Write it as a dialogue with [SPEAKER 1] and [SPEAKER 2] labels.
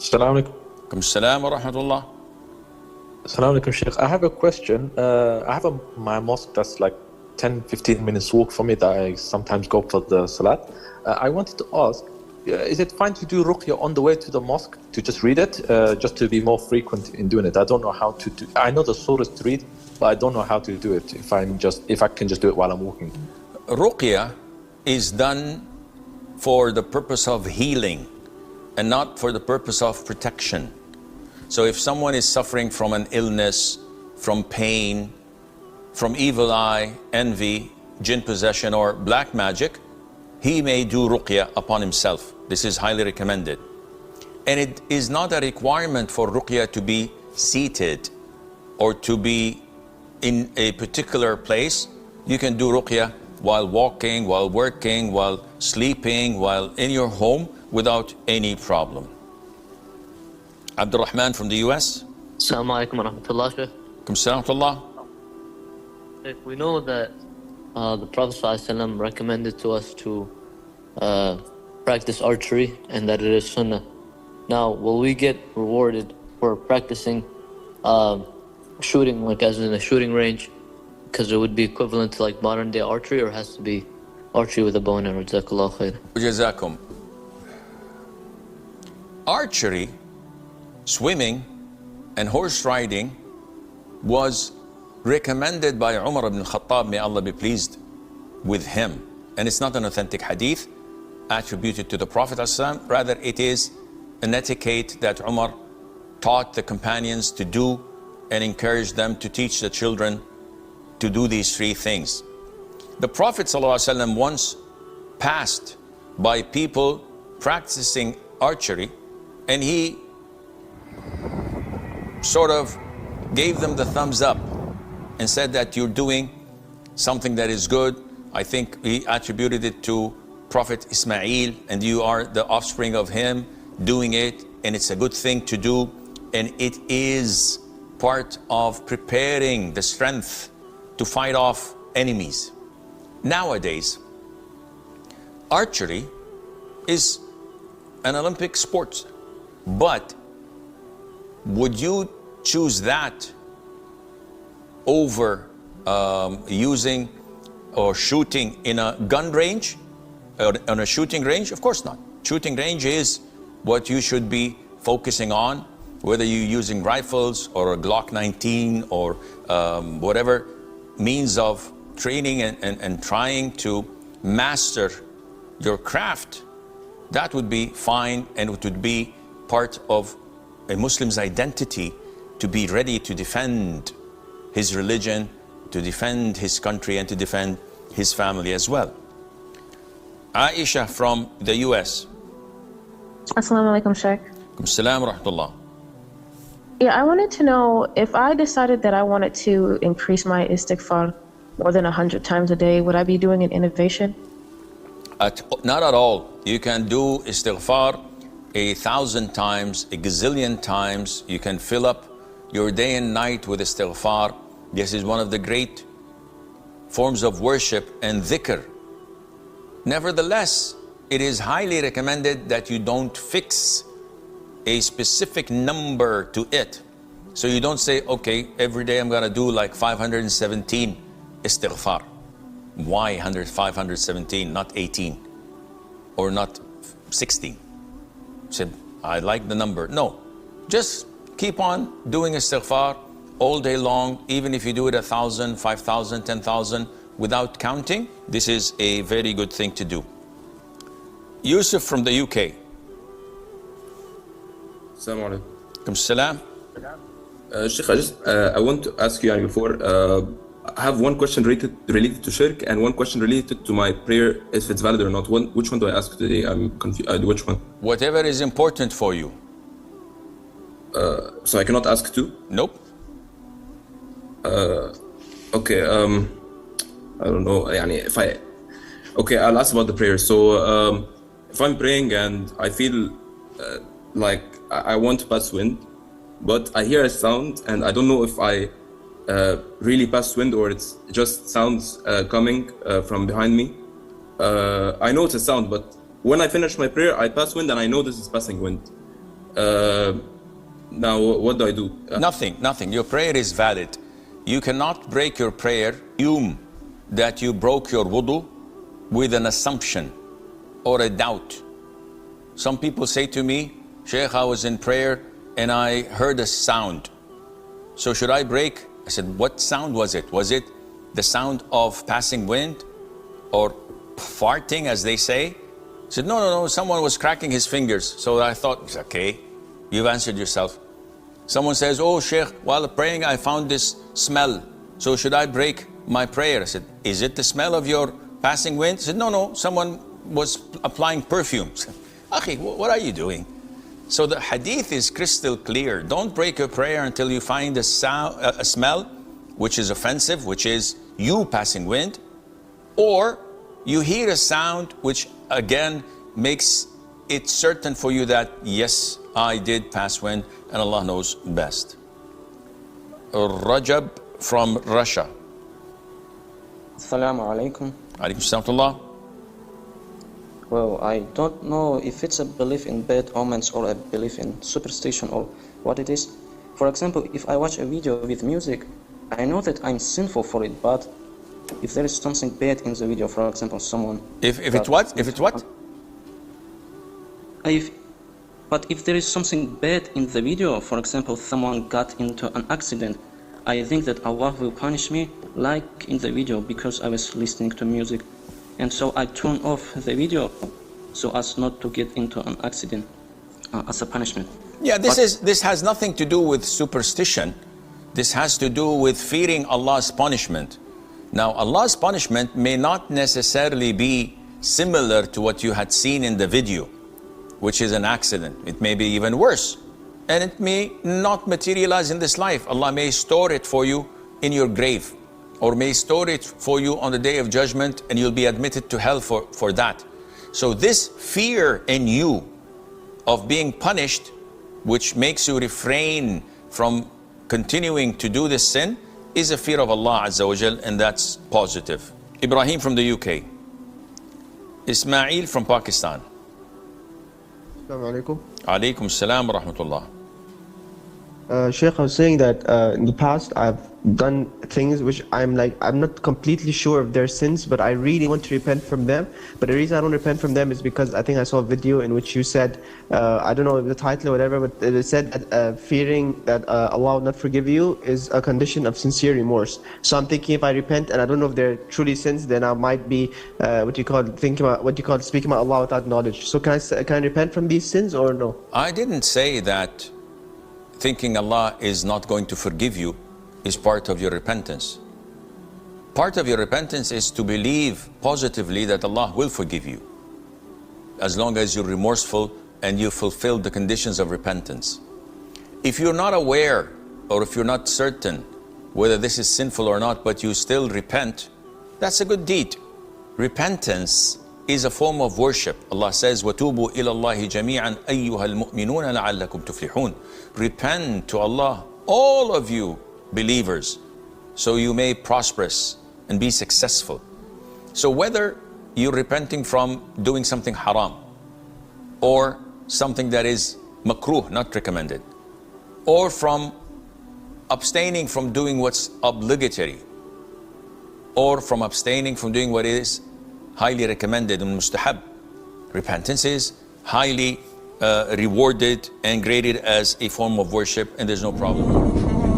[SPEAKER 1] Assalamu alaikum.
[SPEAKER 2] Assalam wa rahmatullah.
[SPEAKER 1] Assalamu alaikum, Sheikh. I have a question. I have my mosque that's like 10-15 minutes walk from me that I sometimes go for the salat. I wanted to ask, is it fine to do ruqya on the way to the mosque, to just read it, just to be more frequent in doing it? I don't know how to do. I know the surahs to read, but I don't know how to do it. If I can just do it while I'm walking.
[SPEAKER 2] Ruqya is done for the purpose of healing and not for the purpose of protection. So if someone is suffering from an illness, from pain, from evil eye, envy, jinn possession, or black magic, he may do ruqya upon himself. This is highly recommended. And it is not a requirement for ruqya to be seated or to be in a particular place. You can do ruqya while walking, while working, while sleeping, while in your home without any problem. Abdul Rahman from the US.
[SPEAKER 3] Assalamu alaikum wa rahmatullah, Shaykh.
[SPEAKER 2] Assalam alaikum.
[SPEAKER 3] We know that the Prophet ﷺ recommended to us to practice archery and that it is Sunnah. Now, will we get rewarded for practicing shooting, like as in a shooting range, because it would be equivalent to like modern day archery, or has to be archery with a bow and arrow? Jazakallah khair.
[SPEAKER 2] Jazakum. Archery, swimming, and horse riding was recommended by Umar ibn Khattab, may Allah be pleased with him. And it's not an authentic hadith attributed to the Prophet ﷺ. Rather, it is an etiquette that Umar taught the companions to do and encouraged them to teach the children to do these three things. The Prophet ﷺ once passed by people practicing archery, and he sort of gave them the thumbs up and said that you're doing something that is good. I think he attributed it to Prophet Ismail, and you are the offspring of him doing it, and it's a good thing to do, and it is part of preparing the strength to fight off enemies. Nowadays, archery is an Olympic sport, but would you choose that over using or shooting in a gun range or on a shooting range? Of course not. Shooting range is what you should be focusing on, whether you're using rifles or a Glock 19 or whatever means of training and trying to master your craft. That would be fine, and it would be part of a Muslim's identity to be ready to defend his religion, to defend his country, and to defend his family as well. Aisha from the US.
[SPEAKER 4] Assalamu alaikum, Sheikh.
[SPEAKER 2] Assalam wa rahmatullah.
[SPEAKER 4] Yeah, I wanted to know if I decided that I wanted to increase my istighfar more than 100 times a day, would I be doing an innovation?
[SPEAKER 2] Not at all. You can do istighfar 1,000 times, a gazillion times. You can fill up your day and night with istighfar. This is one of the great forms of worship and dhikr. Nevertheless, it is highly recommended that you don't fix a specific number to it. So you don't say, okay, every day I'm going to do like 517 istighfar. Why 517, not 18 or not 16? Said, I like the number. No, just keep on doing istighfar all day long, even if you do it 1,000, 5,000, 10,000 without counting. This is a very good thing to do. Yusuf from the UK.
[SPEAKER 5] Assalamu alaikum.
[SPEAKER 2] Salam.
[SPEAKER 5] Sheikh, I want to ask you before. I have one question related to shirk and one question related to my prayer, if it's valid or not. Which one do I ask today? I'm confused. Which one?
[SPEAKER 2] Whatever is important for you.
[SPEAKER 5] So I cannot ask two?
[SPEAKER 2] Nope.
[SPEAKER 5] Okay. I don't know. Okay, I'll ask about the prayer. So if I'm praying and I feel like I want to pass wind, but I hear a sound and I don't know if I really pass wind or it's just sounds coming from behind me. I know it's a sound, but when I finish my prayer, I pass wind and I know this is passing wind. Now, what do I do?
[SPEAKER 2] Nothing. Your prayer is valid. You cannot break your prayer, assume that you broke your wudu with an assumption or a doubt. Some people say to me, Sheikh, I was in prayer and I heard a sound. So should I break? I said, what sound was it? Was it the sound of passing wind or farting, as they say? I said, no, someone was cracking his fingers. So I thought, okay, you've answered yourself. Someone says, oh, Sheikh, while praying, I found this smell. So should I break my prayer? I said, is it the smell of your passing wind? I said, no, someone was applying perfume. Akhi, what are you doing? So the hadith is crystal clear. Don't break your prayer until you find a smell which is offensive, which is you passing wind, or you hear a sound which again makes it certain for you that yes, I did pass wind and Allah knows best. Rajab from Russia.
[SPEAKER 6] Assalamu alaikum.
[SPEAKER 2] Alaikum salam.
[SPEAKER 6] Well, I don't know if it's a belief in bad omens or a belief in superstition or what it is. For example, if I watch a video with music, I know that I'm sinful for it, but if there is something bad in the video, for example, someone...
[SPEAKER 2] If it's what?
[SPEAKER 6] But if there is something bad in the video, for example, someone got into an accident, I think that Allah will punish me like in the video because I was listening to music. And so I turn off the video so as not to get into an accident as a punishment.
[SPEAKER 2] Yeah, this has nothing to do with superstition. This has to do with fearing Allah's punishment. Now, Allah's punishment may not necessarily be similar to what you had seen in the video, which is an accident. It may be even worse. And it may not materialize in this life. Allah may store it for you in your grave, or may store it for you on the day of judgment, and you'll be admitted to hell for that. So this fear in you of being punished, which makes you refrain from continuing to do this sin, is a fear of Allah Azza wa Jal, and that's positive. Ibrahim from the UK. Ismail from Pakistan.
[SPEAKER 7] Assalamu alaikum.
[SPEAKER 2] Alaikum salam wa rahmatullah.
[SPEAKER 7] Sheikh, I was saying that in the past I've done things which I'm not completely sure if they're sins, but I really want to repent from them. But the reason I don't repent from them is because I think I saw a video in which you said, I don't know the title or whatever, but it said that fearing that Allah will not forgive you is a condition of sincere remorse. So I'm thinking if I repent and I don't know if they're truly sins, then I might be speaking about Allah without knowledge. So can I repent from these sins or no?
[SPEAKER 2] I didn't say that thinking Allah is not going to forgive you is part of your repentance. Part of your repentance is to believe positively that Allah will forgive you, as long as you're remorseful and you fulfill the conditions of repentance. If you're not aware, or if you're not certain whether this is sinful or not, but you still repent, that's a good deed. Repentance is a form of worship. Allah says, وَتُوبُوا إِلَى اللَّهِ جَمِيعًا أَيُّهَا الْمُؤْمِنُونَ لَعَلَّكُمْ تُفْلِحُونَ. Repent to Allah, all of you believers, so you may prosperous and be successful. So whether you're repenting from doing something haram, or something that is makruh, not recommended, or from abstaining from doing what's obligatory, or from abstaining from doing what is highly recommended and mustahab, repentance is highly rewarded and graded as a form of worship, and there's no problem.